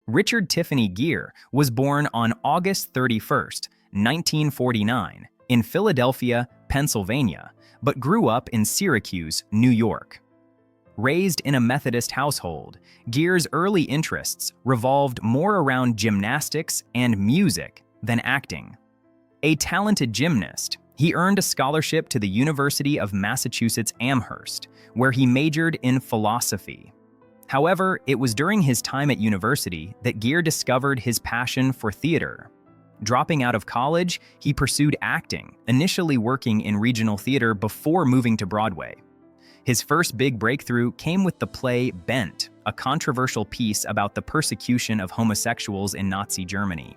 Richard Tiffany Gere was born on August 31st, 1949, in Philadelphia, Pennsylvania, but grew up in Syracuse, New York. Raised in a Methodist household, Gere's early interests revolved more around gymnastics and music than acting. A talented gymnast, he earned a scholarship to the University of Massachusetts Amherst, where he majored in philosophy. However, it was during his time at university that Gere discovered his passion for theater. Dropping out of college, he pursued acting, initially working in regional theater before moving to Broadway. His first big breakthrough came with the play Bent, a controversial piece about the persecution of homosexuals in Nazi Germany.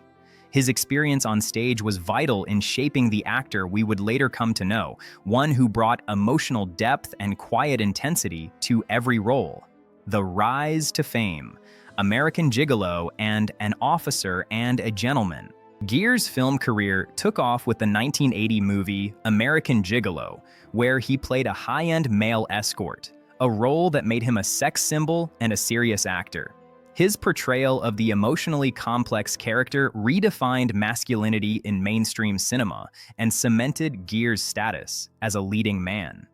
His experience on stage was vital in shaping the actor we would later come to know, one who brought emotional depth and quiet intensity to every role. The Rise to Fame, American Gigolo, and An Officer and a Gentleman. Gere's film career took off with the 1980 movie American Gigolo, where he played a high-end male escort, a role that made him a sex symbol and a serious actor. His portrayal of the emotionally complex character redefined masculinity in mainstream cinema and cemented Gere's status as a leading man.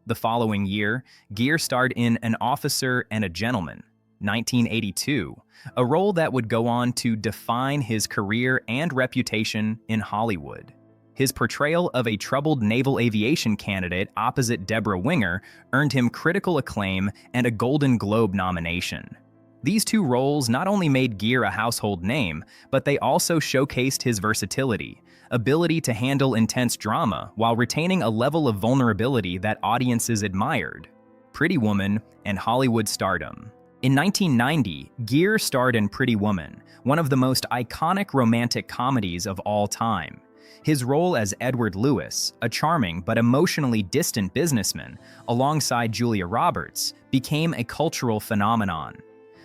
The following year, Gere starred in An Officer and a Gentleman, 1982, a role that would go on to define his career and reputation in Hollywood. His portrayal of a troubled naval aviation candidate opposite Deborah Winger earned him critical acclaim and a Golden Globe nomination. These two roles not only made Gere a household name, but they also showcased his versatility, ability to handle intense drama while retaining a level of vulnerability that audiences admired. Pretty Woman and Hollywood stardom. In 1990, Gere starred in Pretty Woman, one of the most iconic romantic comedies of all time. His role as Edward Lewis, a charming but emotionally distant businessman, alongside Julia Roberts, became a cultural phenomenon.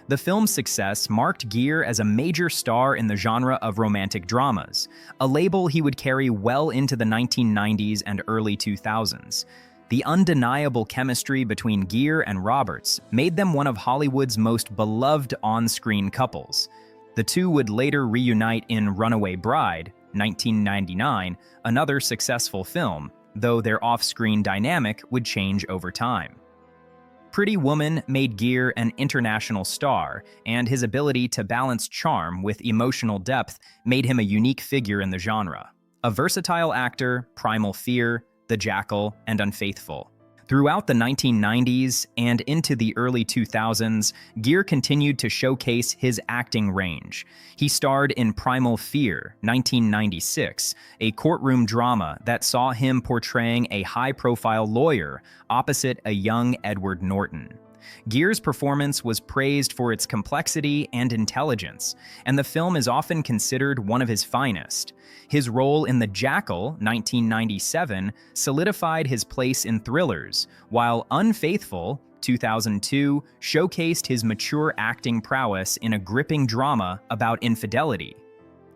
The film's success marked Gere as a major star in the genre of romantic dramas, a label he would carry well into the 1990s and early 2000s. The undeniable chemistry between Gere and Roberts made them one of Hollywood's most beloved on-screen couples. The two would later reunite in Runaway Bride, 1999, another successful film, though their off-screen dynamic would change over time. Pretty Woman made Gere an international star, and his ability to balance charm with emotional depth made him a unique figure in the genre. A versatile actor, Primal Fear, The Jackal, and Unfaithful. Throughout the 1990s and into the early 2000s, Gere continued to showcase his acting range. He starred in Primal Fear, 1996, a courtroom drama that saw him portraying a high-profile lawyer opposite a young Edward Norton. Gere's performance was praised for its complexity and intelligence, and the film is often considered one of his finest. His role in The Jackal, 1997, solidified his place in thrillers, while Unfaithful, 2002, showcased his mature acting prowess in a gripping drama about infidelity.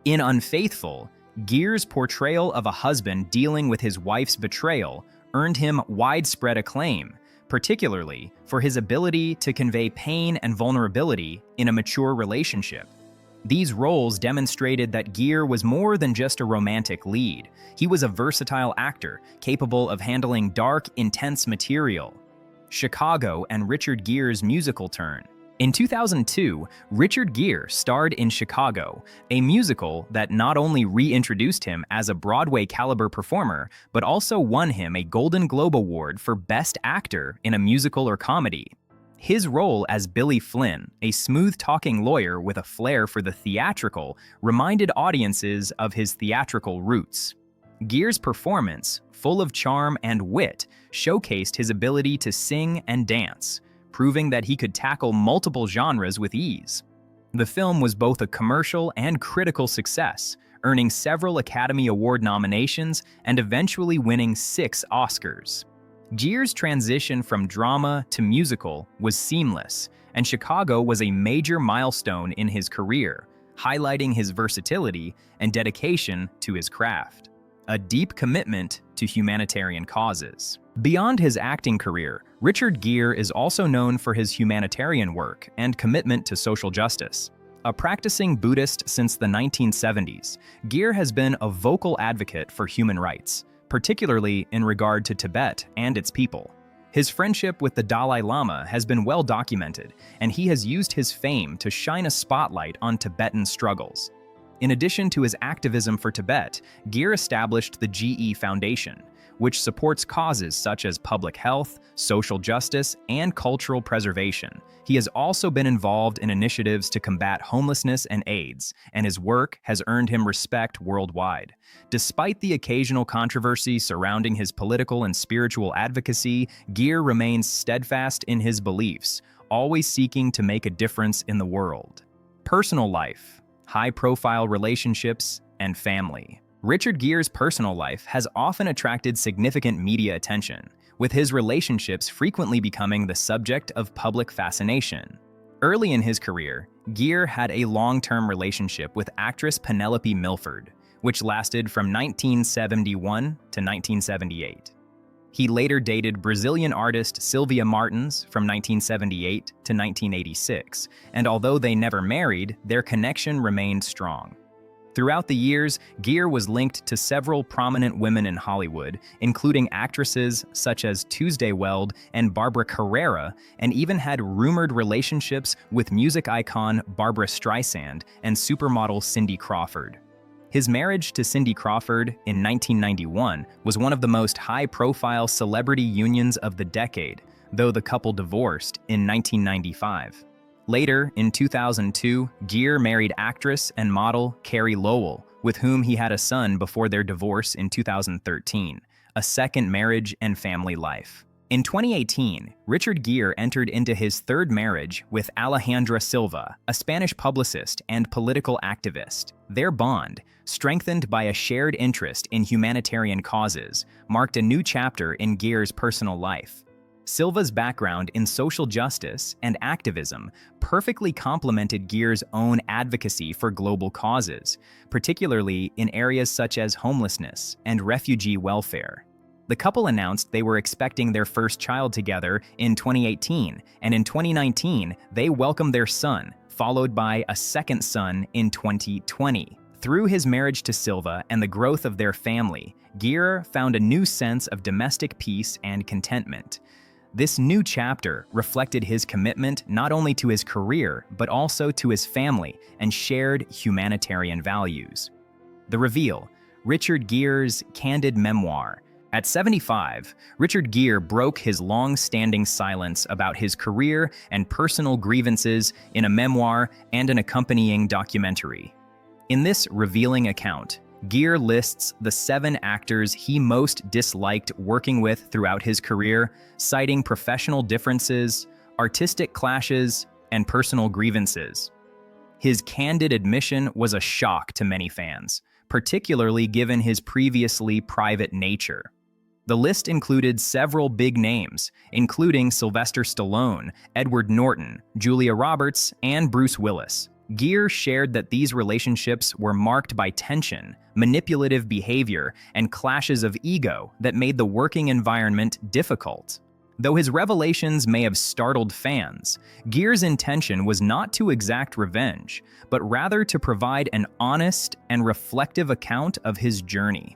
In Unfaithful, Gere's portrayal of a husband dealing with his wife's betrayal earned him widespread acclaim, particularly for his ability to convey pain and vulnerability in a mature relationship. These roles demonstrated that Gere was more than just a romantic lead. He was a versatile actor, capable of handling dark, intense material. Chicago and Richard Gere's musical turn. In 2002, Richard Gere starred in Chicago, a musical that not only reintroduced him as a Broadway-caliber performer, but also won him a Golden Globe Award for Best Actor in a Musical or Comedy. His role as Billy Flynn, a smooth-talking lawyer with a flair for the theatrical, reminded audiences of his theatrical roots. Gere's performance, full of charm and wit, showcased his ability to sing and dance, proving that he could tackle multiple genres with ease. The film was both a commercial and critical success, earning several Academy Award nominations and eventually winning 6 Oscars. Gere's transition from drama to musical was seamless, and Chicago was a major milestone in his career, highlighting his versatility and dedication to his craft. A deep commitment to humanitarian causes. Beyond his acting career, Richard Gere is also known for his humanitarian work and commitment to social justice. A practicing Buddhist since the 1970s, Gere has been a vocal advocate for human rights, particularly in regard to Tibet and its people. His friendship with the Dalai Lama has been well documented, and he has used his fame to shine a spotlight on Tibetan struggles. In addition to his activism for Tibet, Gere established the GE Foundation, which supports causes such as public health, social justice, and cultural preservation. He has also been involved in initiatives to combat homelessness and AIDS, and his work has earned him respect worldwide. Despite the occasional controversy surrounding his political and spiritual advocacy, Gere remains steadfast in his beliefs, always seeking to make a difference in the world. Personal life, high-profile relationships, and family. Richard Gere's personal life has often attracted significant media attention, with his relationships frequently becoming the subject of public fascination. Early in his career, Gere had a long-term relationship with actress Penelope Milford, which lasted from 1971 to 1978. He later dated Brazilian artist Sylvia Martins from 1978 to 1986, and although they never married, their connection remained strong. Throughout the years, Gere was linked to several prominent women in Hollywood, including actresses such as Tuesday Weld and Barbara Carrera, and even had rumored relationships with music icon Barbra Streisand and supermodel Cindy Crawford. His marriage to Cindy Crawford in 1991 was one of the most high-profile celebrity unions of the decade, though the couple divorced in 1995. Later, in 2002, Gere married actress and model Carrie Lowell, with whom he had a son before their divorce in 2013, a second marriage and family life. In 2018, Richard Gere entered into his third marriage with Alejandra Silva, a Spanish publicist and political activist. Their bond, strengthened by a shared interest in humanitarian causes, marked a new chapter in Gere's personal life. Silva's background in social justice and activism perfectly complemented Gere's own advocacy for global causes, particularly in areas such as homelessness and refugee welfare. The couple announced they were expecting their first child together in 2018, and in 2019, they welcomed their son, followed by a second son in 2020. Through his marriage to Silva and the growth of their family, Gere found a new sense of domestic peace and contentment. This new chapter reflected his commitment not only to his career, but also to his family and shared humanitarian values. The reveal, Richard Gere's candid memoir. At 75, Richard Gere broke his long-standing silence about his career and personal grievances in a memoir and an accompanying documentary. In this revealing account, Gere lists the 7 actors he most disliked working with throughout his career, citing professional differences, artistic clashes, and personal grievances. His candid admission was a shock to many fans, particularly given his previously private nature. The list included several big names, including Sylvester Stallone, Edward Norton, Julia Roberts, and Bruce Willis. Gere shared that these relationships were marked by tension, manipulative behavior, and clashes of ego that made the working environment difficult. Though his revelations may have startled fans, Gere's intention was not to exact revenge, but rather to provide an honest and reflective account of his journey.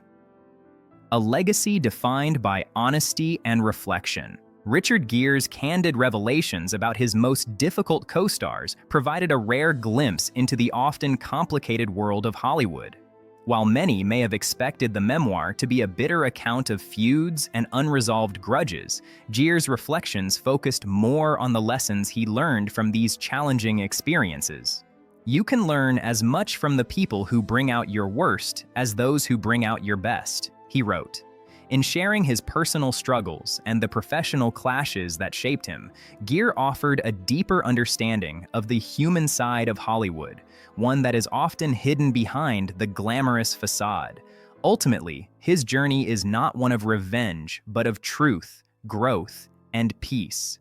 A legacy defined by honesty and reflection. Richard Gere's candid revelations about his most difficult co-stars provided a rare glimpse into the often complicated world of Hollywood. While many may have expected the memoir to be a bitter account of feuds and unresolved grudges, Gere's reflections focused more on the lessons he learned from these challenging experiences. You can learn as much from the people who bring out your worst as those who bring out your best, he wrote. In sharing his personal struggles and the professional clashes that shaped him, Gere offered a deeper understanding of the human side of Hollywood, one that is often hidden behind the glamorous facade. Ultimately, his journey is not one of revenge, but of truth, growth, and peace.